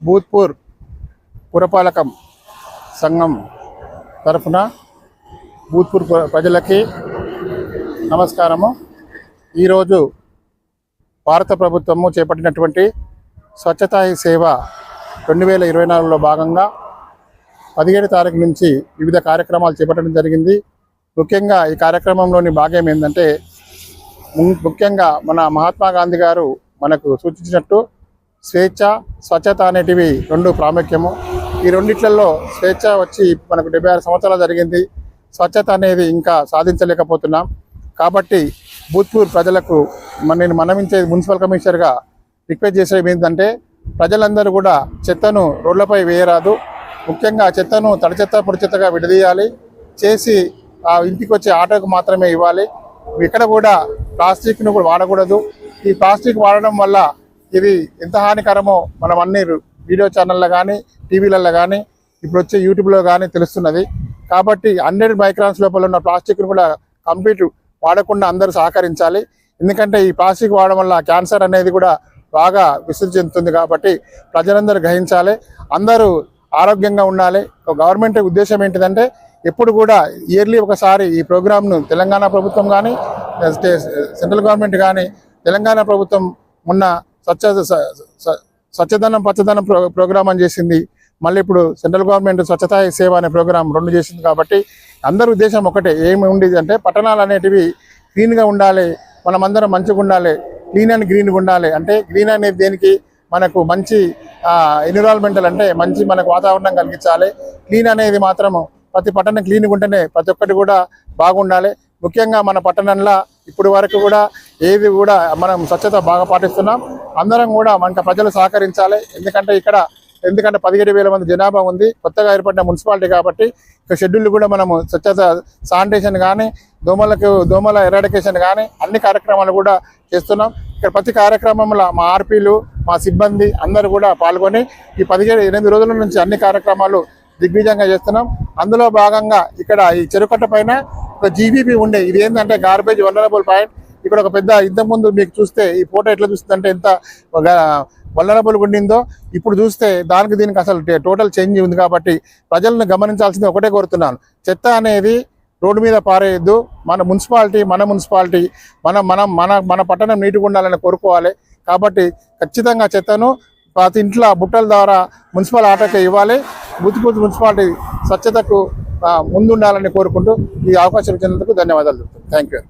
భూత్పూర్ పురపాలకం సంఘం తరఫున భూత్పూర్ ప్రజలకి నమస్కారము. ఈరోజు భారత ప్రభుత్వము చేపట్టినటువంటి స్వచ్ఛతా హీ సేవ 2024లో భాగంగా 17 తారీఖు నుంచి వివిధ కార్యక్రమాలు చేపట్టడం జరిగింది. ముఖ్యంగా ఈ కార్యక్రమంలోని భాగం ఏంటంటే, ముఖ్యంగా మన మహాత్మా గాంధీ గారు మనకు సూచించినట్టు స్వేచ్ఛ, స్వచ్ఛత అనేటివి రెండు ప్రాముఖ్యము. ఈ రెండిట్లలో స్వేచ్ఛ వచ్చి మనకు 76 సంవత్సరాలు జరిగింది. స్వచ్ఛత అనేది ఇంకా సాధించలేకపోతున్నాం. కాబట్టి భూత్పూర్ ప్రజలకు నేను మనవించే మున్సిపల్ కమిషనర్గా రిక్వెస్ట్ చేసేది ఏంటంటే, ప్రజలందరూ కూడా చెత్తను రోడ్లపై వేయరాదు. ముఖ్యంగా చెత్తను తడి చెత్త, పొడి చెత్తగా విడదీయాలి. చేసి ఆ ఇంటికి వచ్చే ఆటోకు మాత్రమే ఇవ్వాలి. ఇక్కడ కూడా ప్లాస్టిక్ను కూడా వాడకూడదు. ఈ ప్లాస్టిక్ వాడడం వల్ల ఇది ఎంత హానికరమో మనం అన్ని వీడియో ఛానల్లో కానీ, టీవీలలో కానీ, ఇప్పుడు వచ్చే యూట్యూబ్లో కానీ తెలుస్తున్నది. కాబట్టి 100 మైక్రాన్స్ లోపల ఉన్న ప్లాస్టిక్ను కూడా కంప్లీట్ వాడకుండా అందరూ సహకరించాలి. ఎందుకంటే ఈ ప్లాస్టిక్ వాడడం వల్ల క్యాన్సర్ అనేది కూడా బాగా విస్తృతి చెందుతుంది. కాబట్టి ప్రజలందరూ గ్రహించాలి, అందరూ ఆరోగ్యంగా ఉండాలి. గవర్నమెంట్ ఉద్దేశం ఏంటిదంటే, ఎప్పుడు కూడా ఇయర్లీ ఒకసారి ఈ ప్రోగ్రామ్ను తెలంగాణ ప్రభుత్వం కానీ, సెంట్రల్ గవర్నమెంట్ కానీ, తెలంగాణ ప్రభుత్వం మొన్న స్వచ్ఛదనం పచ్చదనం ప్రోగ్రామ్ అని చేసింది. మళ్ళీ ఇప్పుడు సెంట్రల్ గవర్నమెంట్ స్వచ్ఛతా సేవ అనే ప్రోగ్రాం 2 చేసింది. కాబట్టి అందరి ఉద్దేశం ఒకటే, ఏమి ఉండేది అంటే పట్టణాలు అనేటివి క్లీన్గా ఉండాలి, మనమందరం మంచిగా ఉండాలి, క్లీన్ అండ్ గ్రీన్గా ఉండాలి. అంటే గ్రీన్ అనేది దేనికి, మనకు మంచి ఎన్విరాన్మెంటల్ అంటే మంచి మనకు వాతావరణం కలిగించాలి. క్లీన్ అనేది మాత్రము ప్రతి పట్టణం క్లీన్గా ఉంటేనే ప్రతి ఒక్కటి కూడా బాగుండాలి. ముఖ్యంగా మన పట్టణంలో ఇప్పుడు వరకు కూడా ఏది కూడా మనం స్వచ్ఛత బాగా పాటిస్తున్నాం. అందరం కూడా మనకు ప్రజలు సహకరించాలి. ఎందుకంటే 17,000 మంది జనాభా ఉంది, కొత్తగా ఏర్పడిన మున్సిపాలిటీ. కాబట్టి ఇక్కడ షెడ్యూల్ కూడా మనము స్వచ్ఛత, శానిటేషన్ కానీ, దోమల ఎరాడికేషన్ కానీ అన్ని కార్యక్రమాలు కూడా చేస్తున్నాం. ఇక్కడ ప్రతి కార్యక్రమంలో మా ఆర్పీలు, మా సిబ్బంది అందరూ కూడా పాల్గొని ఈ 8 రోజుల నుంచి అన్ని కార్యక్రమాలు దిగ్విజయంగా చేస్తున్నాం. అందులో భాగంగా ఇక్కడ ఈ చెరుకట్ట పైన ఒక జీబీపీ ఉండే, ఇది ఏంటంటే గార్బేజ్ వల్నరబుల్ పాయింట్. ఇక్కడ ఒక పెద్ద ఇంతకుముందు మీకు చూస్తే ఈ ఫోటో ఎట్లా చూస్తుందంటే ఎంత వల్నరబుల్ ఉండిందో, ఇప్పుడు చూస్తే దీనికి అసలు టోటల్ చేంజ్ ఉంది. కాబట్టి ప్రజలను గమనించాల్సింది ఒకటే కోరుతున్నాను, చెత్త అనేది రోడ్డు మీద పారేయద్దు. మన మున్సిపాలిటీ మన పట్టణం నీటిగా ఉండాలని కోరుకోవాలి. కాబట్టి ఖచ్చితంగా చెత్తను ప్రతి ఇంట్లో బుట్టల ద్వారా మున్సిపల్ ఆటోకే ఇవ్వాలి. భూత్పూర్ మున్సిపాలిటీ స్వచ్ఛతకు ముందుండాలని కోరుకుంటూ ఈ అవకాశం ఇచ్చినందుకు ధన్యవాదాలు. Thank you.